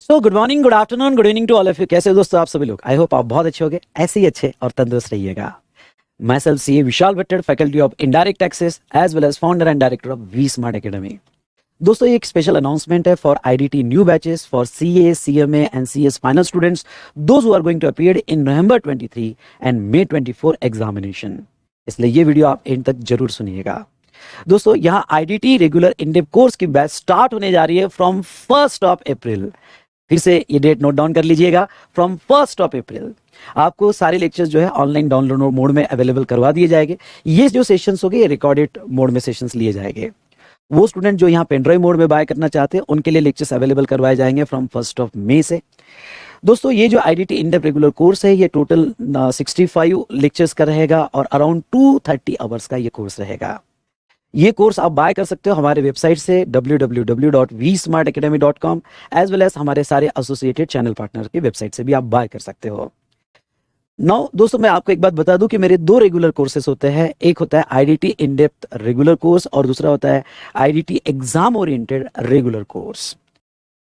So good morning, good afternoon, good evening to all of you. कैसे हो दोस्तों आप सभी लोग? आई होप आप बहुत अच्छे होंगे, ऐसे ही अच्छे और तंदुरुस्त रहिएगा। Myself C Vishal Bhattar, faculty of indirect taxes as well as founder and director of V smart academy. दोस्तों ये एक स्पेशल अनाउंसमेंट है for IDT new batches for CA, CMA and CS final students those who are going to appear in November 23 and May 24 examination. इसलिए ये video आप and तक जरूर सुनिएगा। दोस्तों यहाँ IDT regular in depth course की बैच स्टार्ट होने जा रही है फ्रॉम 1st ऑफ अप्रैल। फिर से ये डेट नोट डाउन कर लीजिएगा, फ्रॉम 1st ऑफ अप्रैल आपको सारे लेक्चर्स जो है ऑनलाइन डाउनलोड मोड में अवेलेबल करवा दिए जाएंगे। ये जो सेशंस होंगे ये रिकॉर्डेड मोड में सेशंस लिए जाएंगे। वो स्टूडेंट जो यहाँ पेनड्राइव मोड में बाय करना चाहते हैं उनके लिए लेक्चर्स अवेलेबल करवाए जाएंगे फ्रॉम 1st ऑफ मई से। दोस्तों ये जो IDT in depth regular course है ये टोटल 65 लेक्चर्स का रहेगा और अराउंड 230 आवर्स का ये कोर्स रहेगा। ये कोर्स आप बाय कर सकते हो हमारे वेबसाइट से www.vsmartacademy.com एज वेल एज हमारे सारे एसोसिएटेड चैनल पार्टनर की वेबसाइट से भी आप बाय कर सकते हो। नाउ दोस्तों मैं आपको एक बात बता दूं कि मेरे दो रेगुलर कोर्सेस होते हैं। एक होता है IDT in depth regular course और दूसरा होता है IDT exam oriented regular course.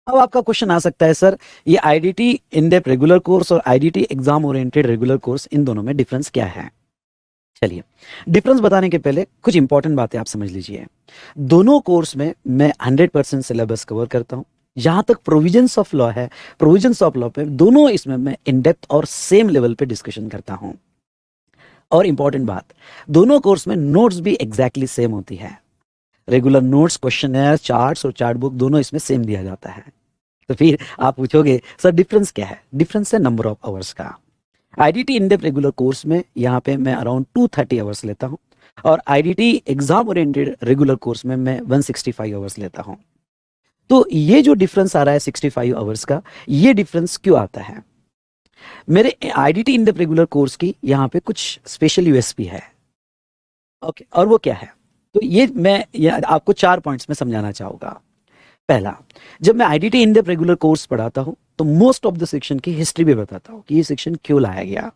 अब आपका क्वेश्चन आ सकता है सर ये IDT in depth regular course और IDT exam oriented regular course इन दोनों में डिफरेंस क्या है? चलिए डिफरेंस बताने के पहले कुछ इंपॉर्टेंट बातें आप समझ लीजिए। दोनों कोर्स में मैं 100% सिलेबस कवर करता हूं। जहां तक प्रोविजंस ऑफ लॉ है, प्रोविजंस ऑफ लॉ पे दोनों इसमें मैं इन डेप्थ और सेम लेवल पे डिस्कशन करता हूं। और इंपॉर्टेंट बात, दोनों कोर्स में नोट्स भी एग्जैक्टली सेम होती है। रेगुलर नोट्स, क्वेश्चनर, चार्ट्स और चार्ट बुक दोनों इसमें सेम दिया जाता है। तो फिर आप पूछोगे सर डिफरेंस क्या है? डिफरेंस है नंबर ऑफ आवर्स का। IDT in depth regular course में यहाँ पे मैं अराउंड 230 आवर्स लेता हूँ और IDT exam oriented regular course में मैं 165 आवर्स लेता हूँ। तो ये जो डिफरेंस आ रहा है 65 आवर्स का, ये डिफरेंस क्यों आता है? मेरे IDT in depth regular course की यहाँ पे कुछ स्पेशल यूएसपी है। ओके, और वो क्या है? तो ये मैं आपको 4 पॉइंट्स में समझाना चाहूंगा। पहला, जब मैं IDT in depth regular course पढ़ाता हूं तो मोस्ट ऑफ द सेक्शन की हिस्ट्री भी बताता हूं कि ये सेक्शन क्यों लाया गया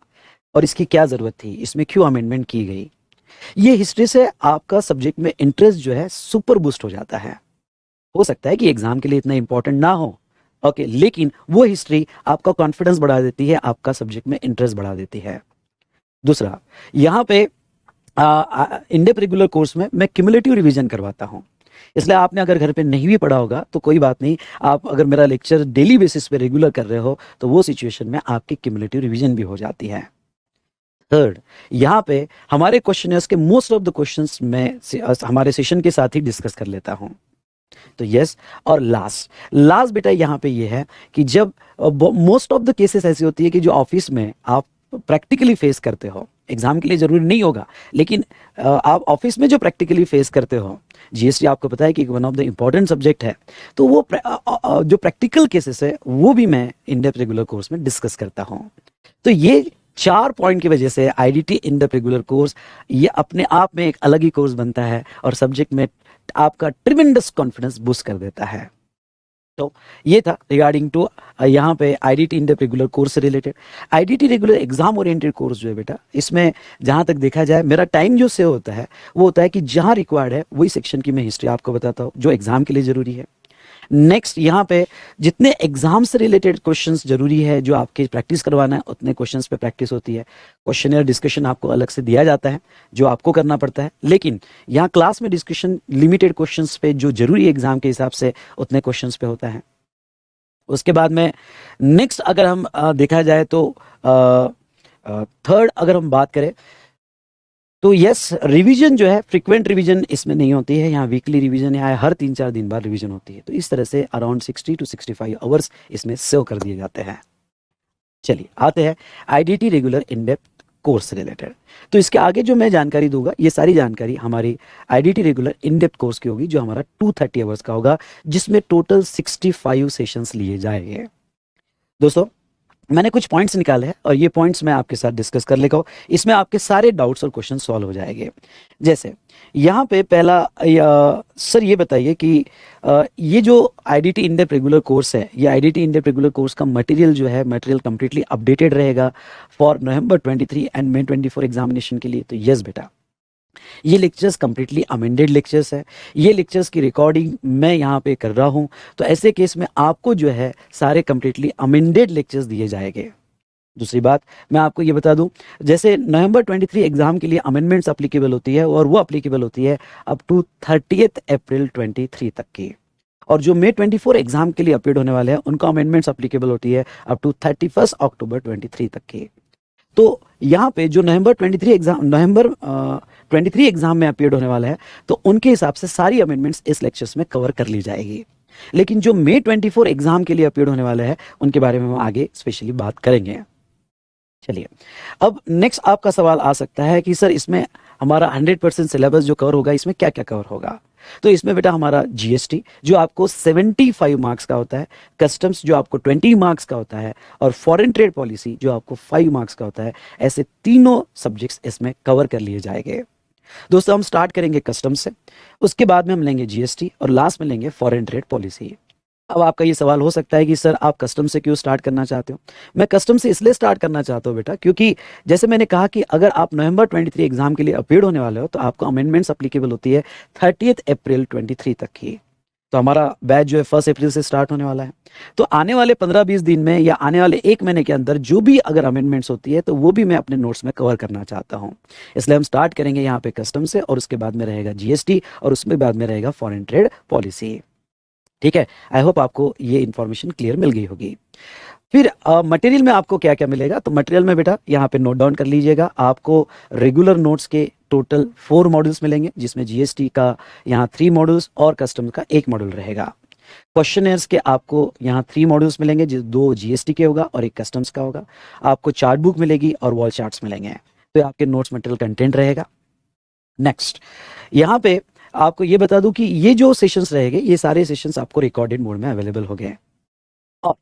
और इसकी क्या जरूरत थी, इसमें क्यों अमेंडमेंट की गई। ये हिस्ट्री से आपका सब्जेक्ट में इंटरेस्ट जो है सुपर बूस्ट हो जाता है। हो सकता है कि एग्जाम के लिए इतना इंपॉर्टेंट ना हो, ओके, लेकिन वो हिस्ट्री आपका कॉन्फिडेंस बढ़ा देती है, आपका सब्जेक्ट में इंटरेस्ट बढ़ा देती है। दूसरा, यहाँ पे इन डेप्थ रेगुलर कोर्स में मैं क्यूमुलेटिव रिवीजन करवाता हूँ। इसलिए आपने अगर घर पे नहीं भी पढ़ा होगा तो कोई बात नहीं, आप अगर मेरा लेक्चर डेली बेसिस पे रेगुलर कर रहे हो तो वो सिचुएशन में आपकी क्यूमुलेटिव रिवीजन भी हो जाती है। थर्ड, यहाँ पे हमारे क्वेश्चनर्स के मोस्ट ऑफ द क्वेश्चंस मैं हमारे सेशन के साथ ही डिस्कस कर लेता हूँ। तो यस, और लास्ट बेटा यहाँ पे ये है कि जब मोस्ट ऑफ द केसेस ऐसी होती है कि जो ऑफिस में आप प्रैक्टिकली फेस करते हो, एग्जाम के लिए जरूरी नहीं होगा, लेकिन आप ऑफिस में जो प्रैक्टिकली फेस करते हो, जीएसटी आपको पता है कि one of the important subject है, तो वो जो प्रैक्टिकल केसेस है वो भी मैं इन डेप्थ रेगुलर कोर्स में डिस्कस करता हूँ। तो ये 4 पॉइंट की वजह से IDT in depth regular course ये अपने आप में एक अलग ही कोर्स बनता है और सब्जेक्ट में आपका ट्रिमेंडस कॉन्फिडेंस बूस्ट कर देता है। तो ये था रिगार्डिंग टू यहाँ पे IDT in depth regular course से related. IDT regular exam oriented course जो है बेटा, इसमें जहाँ तक देखा जाए मेरा टाइम जो सेव होता है वो होता है कि जहाँ रिक्वायर्ड है वही सेक्शन की मैं हिस्ट्री आपको बताता हूँ जो एग्जाम के लिए जरूरी है। नेक्स्ट, यहाँ पे जितने एग्जाम से रिलेटेड क्वेश्चंस जरूरी है जो आपके प्रैक्टिस करवाना है उतने क्वेश्चंस पे प्रैक्टिस होती है। क्वेश्चनर डिस्कशन आपको अलग से दिया जाता है जो आपको करना पड़ता है, लेकिन यहाँ क्लास में डिस्कशन लिमिटेड क्वेश्चंस पे जो जरूरी एग्जाम के हिसाब से उतने क्वेश्चंस पे होता है। उसके बाद में नेक्स्ट अगर हम देखा जाए तो थर्ड अगर हम बात करें तो यस, रिवीजन जो है फ्रीक्वेंट रिवीजन इसमें नहीं होती है। यहाँ वीकली रिवीजन है, हर 3-4 दिन बाद रिवीजन होती है। तो इस तरह से अराउंड 60 to 65 आवर्स इसमें सेव कर दिए जाते हैं। चलिए आते हैं IDT regular in depth course से रिलेटेड। तो इसके आगे जो मैं जानकारी दूंगा ये सारी जानकारी हमारी IDT regular in depth course की होगी जो हमारा 230 आवर्स का होगा, जिसमें टोटल 65 सेशंस लिए जाएंगे। दोस्तों मैंने कुछ पॉइंट्स निकाले हैं और ये पॉइंट्स मैं आपके साथ डिस्कस कर लेगा। इसमें आपके सारे डाउट्स और क्वेश्चन सॉल्व हो जाएंगे। जैसे यहाँ पे पहला, सर ये बताइए कि ये जो IDT in depth regular course है, ये IDT in depth regular course का मटेरियल जो है, मटेरियल कंप्लीटली अपडेटेड रहेगा for November 23 and May 24 examination के लिए? तो यस बेटा, ये लेक्चर्स कंप्लीटली अमेंडेड लेक्चर्स है। ये लेक्चर्स की रिकॉर्डिंग मैं यहाँ पे कर रहा हूँ, तो ऐसे केस में आपको जो है सारे कंप्लीटली अमेंडेड लेक्चर्स दिए जाएंगे। दूसरी बात मैं आपको ये बता दूं, जैसे नवंबर 23 एग्जाम के लिए अमेंडमेंट्स अप्लीकेबल होती है, और वो अप्लीकेबल होती है अप टू 30 अप्रैल 23 तक की। और जो मई 24 एग्जाम के लिए अपीड होने वाले हैं उनको अमेंडमेंट्स अप्लीकेबल होती है अप टू 31 अक्टूबर 23 तक की। तो यहाँ पे जो नवंबर 23 एग्जाम में अपीड होने वाला है, तो उनके हिसाब से सारी अमेंडमेंट्स इस लेक्चर्स में कवर कर ली जाएगी। लेकिन जो मई 24 एग्जाम के लिए अपीड होने वाले हैं उनके बारे में हम आगे स्पेशली बात करेंगे। चलिए, अब नेक्स्ट आपका सवाल आ सकता है कि सर इसमें हमारा 100% सिलेबस जो कवर होगा इसमें क्या क्या कवर होगा। तो इसमें बेटा हमारा जीएसटी जो आपको 75 मार्क्स का होता है, कस्टम्स जो आपको 20 मार्क्स का होता है, और फॉरेन ट्रेड पॉलिसी जो आपको 5 मार्क्स का होता है, ऐसे तीनों सब्जेक्ट्स इसमें कवर कर लिए जाएंगे। दोस्तों हम स्टार्ट करेंगे कस्टम्स से, उसके बाद में हम लेंगे जीएसटी, और लास्ट में लेंगे फॉरेन ट्रेड पॉलिसी। अब आपका ये सवाल हो सकता है कि सर आप कस्टम से क्यों स्टार्ट करना चाहते हो। मैं कस्टम से इसलिए स्टार्ट करना चाहता हूँ बेटा, क्योंकि जैसे मैंने कहा कि अगर आप नवंबर 23 एग्जाम के लिए अपीड होने वाले हो तो आपको अमेंडमेंट्स अप्लीकेबल होती है 30 अप्रैल 23 तक की। तो हमारा बैच जो है 1 अप्रैल से स्टार्ट होने वाला है। तो आने वाले 15-20 दिन में या आने वाले 1 महीने के अंदर जो भी अगर अमेंडमेंट्स होती है तो वो भी मैं अपने नोट्स में कवर करना चाहता हूँ। इसलिए हम स्टार्ट करेंगे यहाँ पे कस्टम से, और उसके बाद में रहेगा जीएसटी, और उसके बाद में रहेगा फॉरेन ट्रेड पॉलिसी। ठीक है, आई होप आपको ये इन्फॉर्मेशन क्लियर मिल गई होगी। फिर मटेरियल में आपको क्या क्या मिलेगा, तो मटेरियल में बेटा यहाँ पे नोट डाउन कर लीजिएगा। आपको रेगुलर नोट्स के टोटल 4 मॉड्यूल्स मिलेंगे, जिसमें जीएसटी का यहाँ 3 मॉड्यूल्स और कस्टम्स का 1 मॉड्यूल रहेगा। क्वेश्चनर्स के आपको यहाँ 3 मॉड्यूल्स मिलेंगे, 2 जीएसटी के होगा और 1 कस्टम्स का होगा। आपको चार्ट बुक मिलेगी और वॉल चार्ट्स मिलेंगे। तो आपके नोट्स मटेरियल कंटेंट रहेगा। नेक्स्ट यहाँ पे आपको ये बता दूं कि ये जो सेशंस रहेंगे ये सारे सेशंस आपको रिकॉर्डेड मोड में अवेलेबल हो गए। और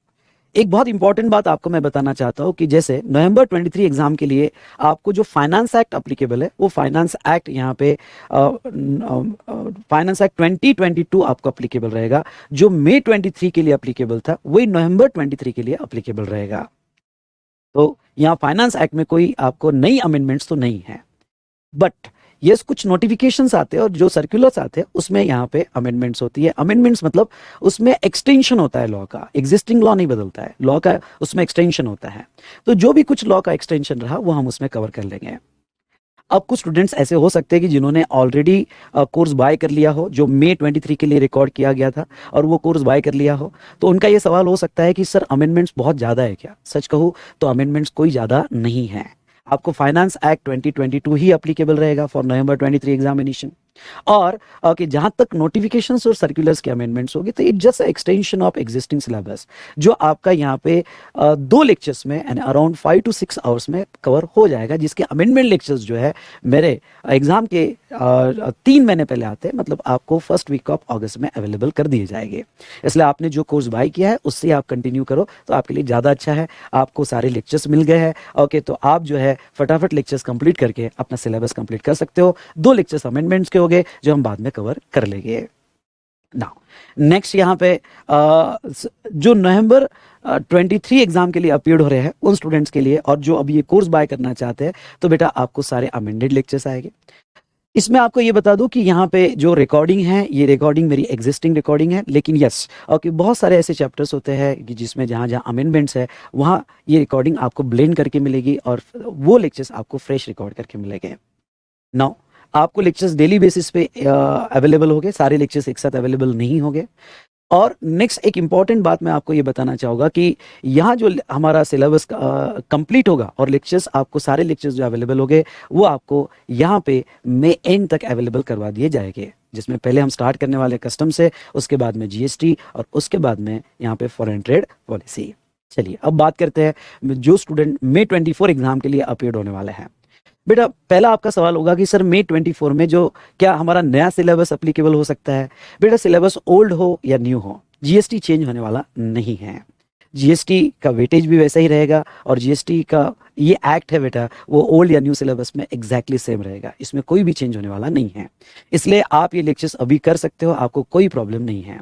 एक बहुत इंपॉर्टेंट बात आपको मैं बताना चाहता हूं कि जैसे नवंबर 23 एग्जाम के लिए आपको जो फाइनेंस एक्ट अप्लीकेबल है, वो फाइनेंस एक्ट यहाँ पे फाइनेंस एक्ट 2022 आपको अप्लीकेबल रहेगा। जो मई 23 के लिए अप्लीकेबल था वही नवंबर 23 के लिए अप्लीकेबल रहेगा। तो यहाँ फाइनेंस एक्ट में कोई आपको नई अमेंडमेंट्स तो नहीं है, बट यस कुछ नोटिफिकेशंस आते हैं और जो सर्कुलर्स आते हैं उसमें यहाँ पे अमेंडमेंट्स होती है। अमेंडमेंट्स मतलब उसमें एक्सटेंशन होता है लॉ का, एग्जिस्टिंग लॉ नहीं बदलता है, लॉ का उसमें एक्सटेंशन होता है। तो जो भी कुछ लॉ का एक्सटेंशन रहा वो हम उसमें कवर कर लेंगे। अब कुछ स्टूडेंट्स ऐसे हो सकते हैं कि जिन्होंने ऑलरेडी कोर्स बाय कर लिया हो, जो मई 23 के लिए रिकॉर्ड किया गया था और वो कोर्स बाय कर लिया हो, तो उनका ये सवाल हो सकता है कि सर अमेंडमेंट्स बहुत ज़्यादा है क्या। सच कहूँ तो अमेंडमेंट्स कोई ज़्यादा नहीं है। आपको फाइनेंस एक्ट 2022 ही अप्लीकेबल रहेगा फॉर नवंबर 23 एग्जामिनेशन। और कि जहां तक नोटिफिकेशंस और सर्कुलर्स के अमेंडमेंट्स होगी तो it just extension of existing syllabus, जो आपका यहाँ पे 2 लेक्चर्स में एंड अराउंड 5 to 6 आवर्स में कवर हो जाएगा, जिसके अमेंडमेंट लेक्चर्स जो है मेरे एग्जाम के 3 महीने पहले आते हैं, मतलब आपको फर्स्ट वीक ऑफ अगस्त में अवेलेबल कर दिए जाएंगे। इसलिए आपने जो कोर्स बाय किया है उससे आप कंटिन्यू करो तो आपके लिए ज़्यादा अच्छा है। आपको सारे लेक्चर्स मिल गए हैं, ओके, तो आप जो है फटाफट लेक्चर्स कंप्लीट करके अपना सिलेबस कंप्लीट कर सकते हो। 2 लेक्चर्स अमेंडमेंट्स के हो गए जो हम बाद में कवर कर लेंगे। नाउ नेक्स्ट यहाँ पे जो नवंबर 23 एग्जाम के लिए अपीयर हो रहे हैं उन स्टूडेंट्स के लिए, और जो अभी ये कोर्स बाय करना चाहते हैं, तो बेटा आपको सारे अमेंडेड लेक्चर्स आएंगे। इसमें आपको ये बता दूं कि यहाँ पे जो रिकॉर्डिंग है, ये रिकॉर्डिंग मेरी एग्जिस्टिंग रिकॉर्डिंग है, लेकिन यस ओके बहुत सारे ऐसे चैप्टर्स होते हैं कि जिसमें जहाँ जहाँ अमेंडमेंट्स है वहाँ ये रिकॉर्डिंग आपको ब्लेंड करके मिलेगी और वो लेक्चर्स आपको फ्रेश रिकॉर्ड करके मिलेंगे। नाउ आपको लेक्चर्स डेली बेसिस पे अवेलेबल होंगे, सारे लेक्चर्स एक साथ अवेलेबल नहीं होंगे। और नेक्स्ट एक इंपॉर्टेंट बात मैं आपको ये बताना चाहूँगा कि यहाँ जो हमारा सिलेबस कंप्लीट होगा और लेक्चर्स आपको सारे लेक्चर्स जो अवेलेबल होंगे वो आपको यहाँ पे मई एंड तक अवेलेबल करवा दिए जाएंगे, जिसमें पहले हम स्टार्ट करने वाले कस्टम से, उसके बाद में जीएसटी और उसके बाद में यहाँ पे फॉरेन ट्रेड पॉलिसी। चलिए अब बात करते हैं जो स्टूडेंट मई 24 एग्जाम के लिए अपीयर होने वाले हैं। बेटा पहला आपका सवाल होगा कि सर मई 24 में जो क्या हमारा नया सिलेबस एप्लीकेबल हो सकता है। बेटा सिलेबस ओल्ड हो या न्यू हो, जीएसटी चेंज होने वाला नहीं है। जीएसटी का वेटेज भी वैसा ही रहेगा और जीएसटी का ये एक्ट है बेटा वो ओल्ड या न्यू सिलेबस में एग्जैक्टली सेम रहेगा, इसमें कोई भी चेंज होने वाला नहीं है। इसलिए आप ये लेक्चर्स अभी कर सकते हो, आपको कोई प्रॉब्लम नहीं है।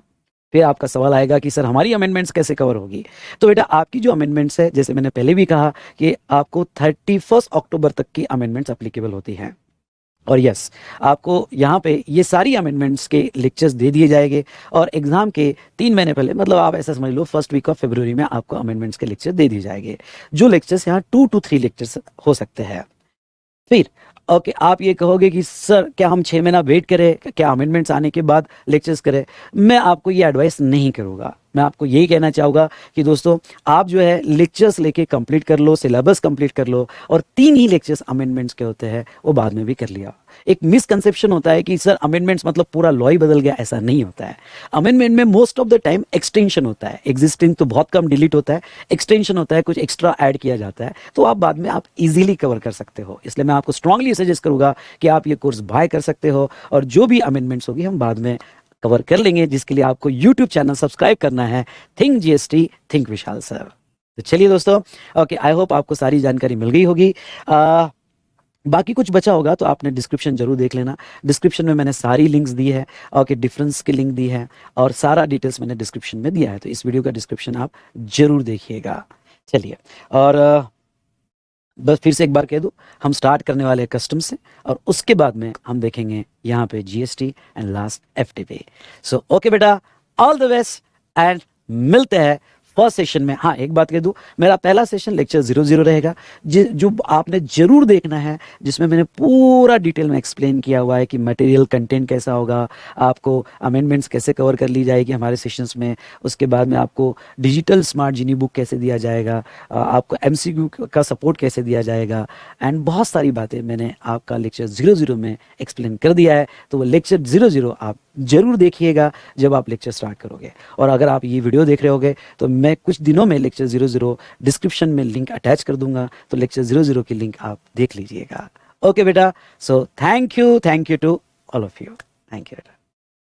फिर आपका सवाल आएगा कि सर हमारी अमेंडमेंट्स कैसे कवर होगी। तो बेटा आपकी जो अमेंडमेंट्स है, जैसे मैंने पहले भी कहा कि आपको 31 अक्टूबर तक की अमेंडमेंट्स एप्लीकेबल होती हैं। और यस, आपको यहाँ पे ये सारी अमेंडमेंट्स के लेक्चर्स दे दिए जाएंगे और एग्जाम के 3 महीने पहले, मतलब आप ऐसा समझ लो फर्स्ट वीक ऑफ फरवरी में आपको अमेंडमेंट्स के लेक्चर दे दिए जाएंगे, जो लेक्चर्स यहाँ 2 to 3 लेक्चर्स हो सकते हैं। फिर ओके, आप ये कहोगे कि सर क्या हम 6 महीना वेट करें, क्या अमेंडमेंट्स आने के बाद लेक्चर्स करें? मैं आपको ये एडवाइस नहीं करूँगा। मैं आपको यही कहना चाहूँगा कि दोस्तों आप जो है लेक्चर्स लेके कंप्लीट कर लो, सिलेबस कंप्लीट कर लो, और 3 ही लेक्चर्स अमेंडमेंट्स के होते हैं वो बाद में भी कर लिया। एक मिसकंसेप्शन होता है कि सर अमेंडमेंट्स मतलब पूरा लॉ ही बदल गया, ऐसा नहीं होता है। अमेंडमेंट में most of the time extension होता है, एग्जिस्टिंग तो बहुत कम डिलीट होता है, एक्सटेंशन होता है, कुछ एक्स्ट्रा ऐड किया जाता है, तो आप बाद में आप इजीली कवर कर सकते हो। इसलिए मैं आपको स्ट्रांगली सजेस्ट करूंगा कि आप ये कोर्स बाय कर सकते हो, और जो भी अमेंडमेंट्स होगी हम बाद में कवर कर लेंगे, जिसके लिए आपको यूट्यूब चैनल सब्सक्राइब करना है, थिंक जीएसटी थिंक विशाल सर। तो चलिए दोस्तों, ओके, आई होप आपको सारी जानकारी मिल गई होगी। बाकी कुछ बचा होगा तो आपने डिस्क्रिप्शन जरूर देख लेना। डिस्क्रिप्शन में मैंने सारी लिंक्स दी है, ओके, डिफरेंस की लिंक दी है, और सारा डिटेल्स मैंने डिस्क्रिप्शन में दिया है, तो इस वीडियो का डिस्क्रिप्शन आप जरूर देखिएगा। चलिए, और बस फिर से एक बार कह दूं, हम स्टार्ट करने वाले हैं कस्टम से, और उसके बाद में हम देखेंगे यहाँ पे GST and last FTP. So okay बेटा, ऑल द बेस्ट, एंड मिलते हैं फर्स्ट सेशन में। हाँ, एक बात कह दूं, मेरा पहला सेशन लेक्चर 00 रहेगा, जो आपने जरूर देखना है, जिसमें मैंने पूरा डिटेल में एक्सप्लेन किया हुआ है कि मटेरियल कंटेंट कैसा होगा, आपको अमेंडमेंट्स कैसे कवर कर ली जाएगी हमारे सेशंस में, उसके बाद में आपको डिजिटल स्मार्ट जीनी बुक कैसे दिया जाएगा, आपको एमसीक्यू का सपोर्ट कैसे दिया जाएगा, एंड बहुत सारी बातें मैंने आपका लेक्चर 00 में एक्सप्लेन कर दिया है। तो वो लेक्चर 00 आप जरूर देखिएगा जब आप लेक्चर स्टार्ट करोगे। और अगर आप ये वीडियो देख रहे होगे तो मैं कुछ दिनों में लेक्चर 00 डिस्क्रिप्शन में लिंक अटैच कर दूंगा, तो लेक्चर 00 की लिंक आप देख लीजिएगा। ओके बेटा, so thank you to all of you, thank you बेटा।